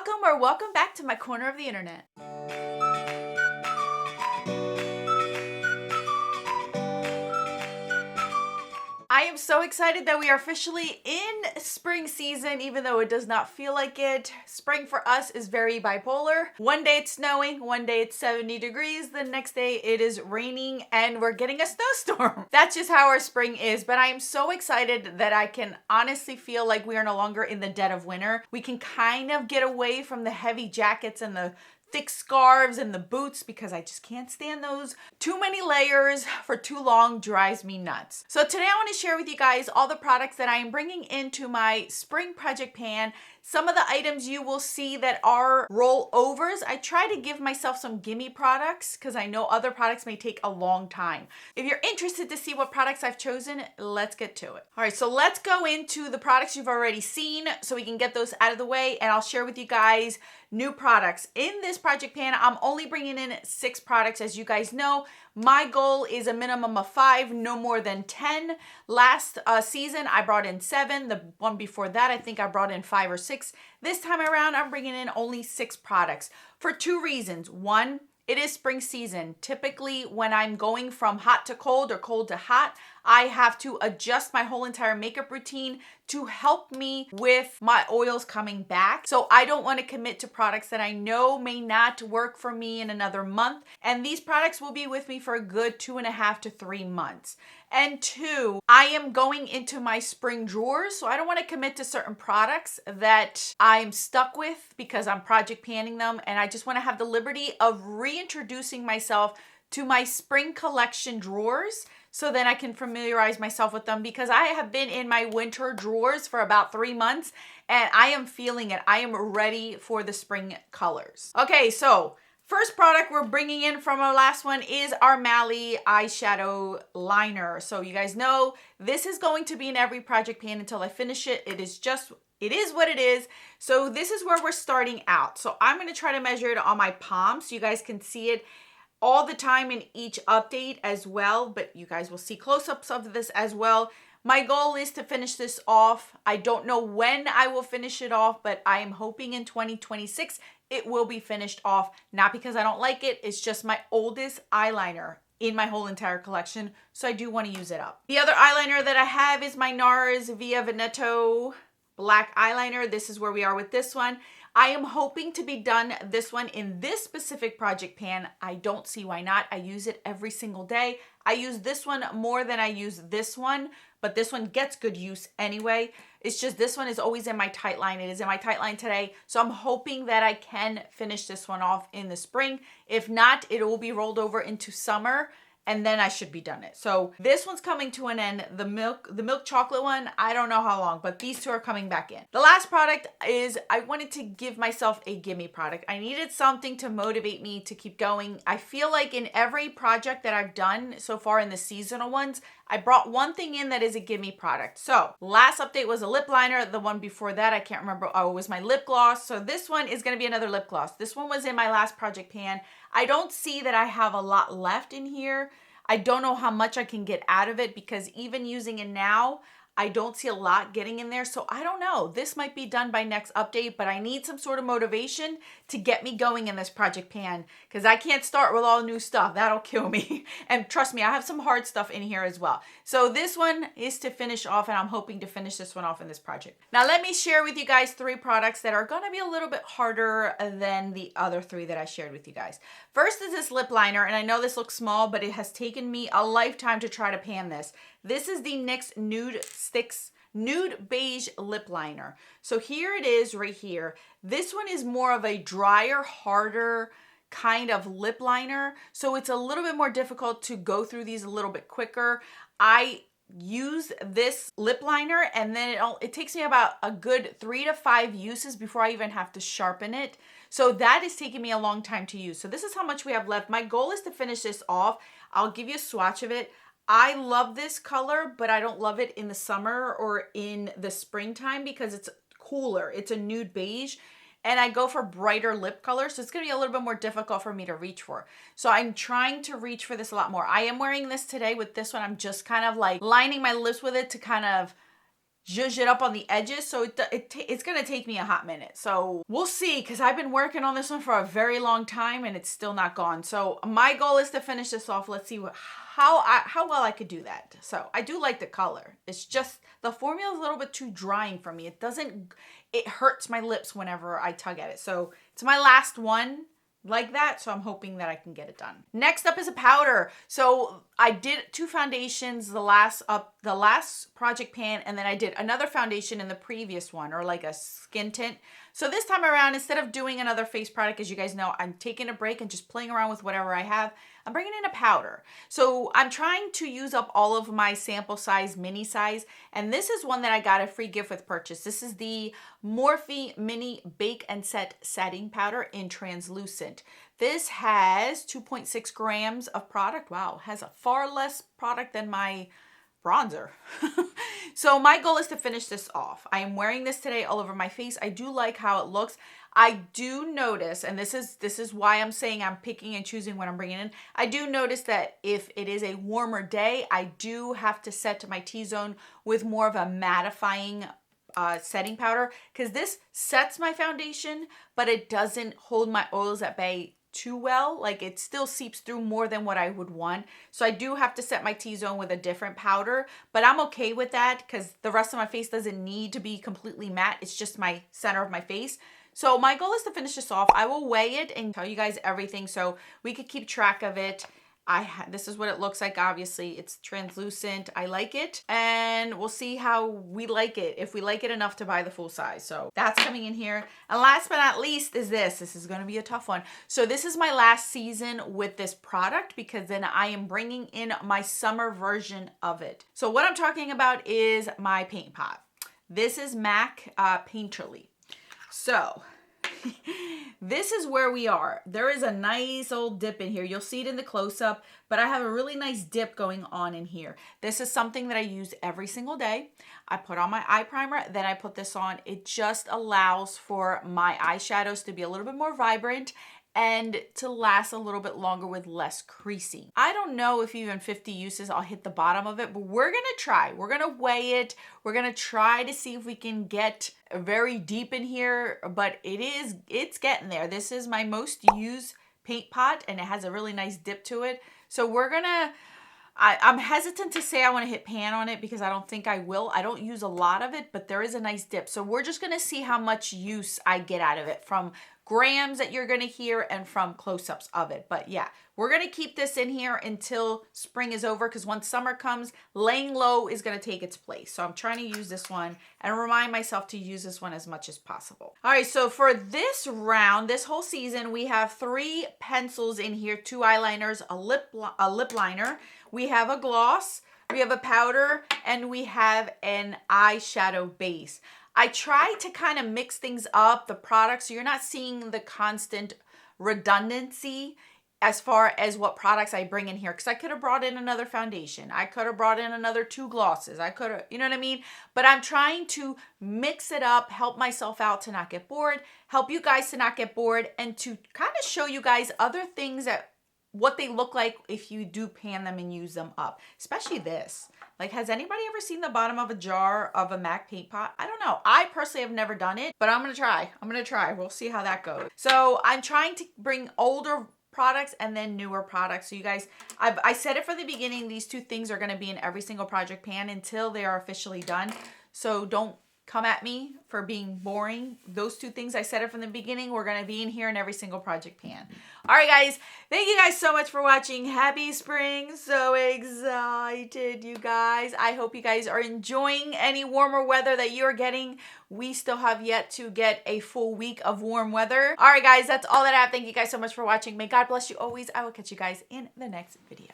Welcome or welcome back to my corner of the internet. I am so excited that we are officially in spring season, even though it does not feel like it. Spring for us is very bipolar. One day it's snowing, one day it's 70 degrees, the next day it is raining and we're getting a snowstorm. That's just how our spring is, but I am so excited that I can honestly feel like we are no longer in the dead of winter. We can kind of get away from the heavy jackets and the thick scarves and the boots because I just can't stand those. Too many layers for too long drives me nuts. So today I want to share with you guys all the products that I am bringing into my spring project pan. Some of the items you will see that are rollovers. I try to give myself some gimme products because I know other products may take a long time. If you're interested to see what products I've chosen, let's get to it. All right, so let's go into the products you've already seen so we can get those out of the way, and I'll share with you guys new products. In this project pan, I'm only bringing in 6 products. As you guys know, my goal is a minimum of 5, no more than 10. Last season, I brought in 7. The one before that, I think I brought in 5 or 6. This time around, I'm bringing in only 6 products for 2 reasons. One, it is spring season. Typically, when I'm going from hot to cold or cold to hot, I have to adjust my whole entire makeup routine to help me with my oils coming back. So I don't want to commit to products that I know may not work for me in another month. And these products will be with me for a good 2.5 to 3 months. And 2, I am going into my spring drawers, so I don't want to commit to certain products that I'm stuck with because I'm project panning them. And I just want to have the liberty of reintroducing myself to my spring collection drawers so then I can familiarize myself with them, because I have been in my winter drawers for about 3 months and I am feeling it. I am ready for the spring colors. Okay, so first product we're bringing in from our last one is our Mally eyeshadow liner. So you guys know this is going to be in every project pan until I finish it. It is what it is. So this is where we're starting out. So I'm going to try to measure it on my palm so you guys can see it all the time in each update as well, but you guys will see close-ups of this as well. My goal is to finish this off. I don't know when I will finish it off, but I am hoping in 2026 it will be finished off. Not because I don't like it, it's just my oldest eyeliner in my whole entire collection, so I do want to use it up. The other eyeliner that I have is my NARS Via Veneto black eyeliner. This is where we are with this one. I am hoping to be done this one in this specific project pan. I don't see why not. I use it every single day. I use this one more than I use this one, but this one gets good use anyway. It's just this one is always in my tight line. It is in my tight line today. So I'm hoping that I can finish this one off in the spring. If not, it will be rolled over into summer, and then I should be done it. So this one's coming to an end. The milk chocolate one, I don't know how long, but these 2 are coming back in. The last product is, I wanted to give myself a gimme product. I needed something to motivate me to keep going. I feel like in every project that I've done so far in the seasonal ones, I brought one thing in that is a gimme product. So last update was a lip liner. The one before that, I can't remember. Oh, it was my lip gloss. So this one is going to be another lip gloss. This one was in my last project pan. I don't see that I have a lot left in here. I don't know how much I can get out of it because even using it now, I don't see a lot getting in there. So I don't know. This might be done by next update, but I need some sort of motivation to get me going in this project pan because I can't start with all new stuff. That'll kill me. And trust me, I have some hard stuff in here as well. So this one is to finish off, and I'm hoping to finish this one off in this project. Now let me share with you guys 3 products that are going to be a little bit harder than the other 3 that I shared with you guys. First is this lip liner, and I know this looks small, but it has taken me a lifetime to try to pan this. This is the NYX Nude Sticks Nude Beige Lip Liner. So here it is right here. This one is more of a drier, harder kind of lip liner. So it's a little bit more difficult to go through these a little bit quicker. I use this lip liner and then it takes me about a good 3 to 5 uses before I even have to sharpen it. So that is taking me a long time to use. So this is how much we have left. My goal is to finish this off. I'll give you a swatch of it. I love this color, but I don't love it in the summer or in the springtime because it's cooler. It's a nude beige. And I go for brighter lip colors, so it's going to be a little bit more difficult for me to reach for. So I'm trying to reach for this a lot more. I am wearing this today with this one. I'm just kind of like lining my lips with it to kind of zhuzh it up on the edges. So it's going to take me a hot minute. So we'll see, because I've been working on this one for a very long time and it's still not gone. So my goal is to finish this off. Let's see how well I could do that. So I do like the color. It's just the formula is a little bit too drying for me. It hurts my lips whenever I tug at it. So it's my last one like that, so I'm hoping that I can get it done. Next up is a powder. So I did 2 foundations the last project pan, and then I did another foundation in the previous one, or like a skin tint. So this time around, instead of doing another face product, as you guys know, I'm taking a break and just playing around with whatever I have. I'm bringing in a powder. So I'm trying to use up all of my sample size, mini size, and this is one that I got a free gift with purchase. This is the Morphe Mini Bake and Set Setting Powder in Translucent. This has 2.6 grams of product. Wow, has a far less product than my bronzer. So my goal is to finish this off. I am wearing this today all over my face. I do like how it looks. I do notice, and this is why I'm saying I'm picking and choosing what I'm bringing in. I do notice that if it is a warmer day, I do have to set my T-zone with more of a mattifying setting powder, because this sets my foundation, but it doesn't hold my oils at bay too well. Like, it still seeps through more than what I would want. So I do have to set my T-zone with a different powder, but I'm okay with that because the rest of my face doesn't need to be completely matte. It's just my center of my face. So my goal is to finish this off. I will weigh it and tell you guys everything so we could keep track of it. This is what it looks like. Obviously, it's translucent. I like it, and we'll see how we like it, if we like it enough to buy the full size. So that's coming in here. And last but not least is this. This is going to be a tough one. So this is my last season with this product, because then I am bringing in my summer version of it. So what I'm talking about is my paint pot. This is MAC Painterly. So this is where we are. There is a nice old dip in here. You'll see it in the close-up, but I have a really nice dip going on in here. This is something that I use every single day. I put on my eye primer, then I put this on. It just allows for my eyeshadows to be a little bit more vibrant and to last a little bit longer with less creasing. I don't know if even 50 uses I'll hit the bottom of it, but we're gonna try. We're gonna weigh it. We're gonna try to see if we can get very deep in here, but it's getting there. This is my most used paint pot, and it has a really nice dip to it. So I'm hesitant to say I want to hit pan on it because I don't think I will. I don't use a lot of it, but there is a nice dip. So we're just gonna see how much use I get out of it from grams that you're gonna hear and from close-ups of it. But yeah, we're gonna keep this in here until spring is over, because once summer comes, laying low is gonna take its place. So I'm trying to use this one and remind myself to use this one as much as possible. All right, so for this round, this whole season, we have 3 pencils in here, 2 eyeliners, a lip liner, we have a gloss, we have a powder, and we have an eyeshadow base. I try to kind of mix things up, the products, so you're not seeing the constant redundancy as far as what products I bring in here, because I could have brought in another foundation. I could have brought in another 2 glosses. I could have, you know what I mean? But I'm trying to mix it up, help myself out to not get bored, help you guys to not get bored, and to kind of show you guys other things that what they look like if you do pan them and use them up, especially this. Like, has anybody ever seen the bottom of a jar of a MAC paint pot? I don't know. I personally have never done it, but I'm gonna try. We'll see how that goes. So I'm trying to bring older products and then newer products. So you guys, I said it from the beginning, these 2 things are gonna be in every single project pan until they are officially done. So don't come at me for being boring. Those 2 things, I said it from the beginning, we're gonna be in here in every single project pan. All right, guys, thank you guys so much for watching. Happy spring. So excited, you guys. I hope you guys are enjoying any warmer weather that you're getting. We still have yet to get a full week of warm weather. All right, guys, that's all that I have. Thank you guys so much for watching. May God bless you always. I will catch you guys in the next video.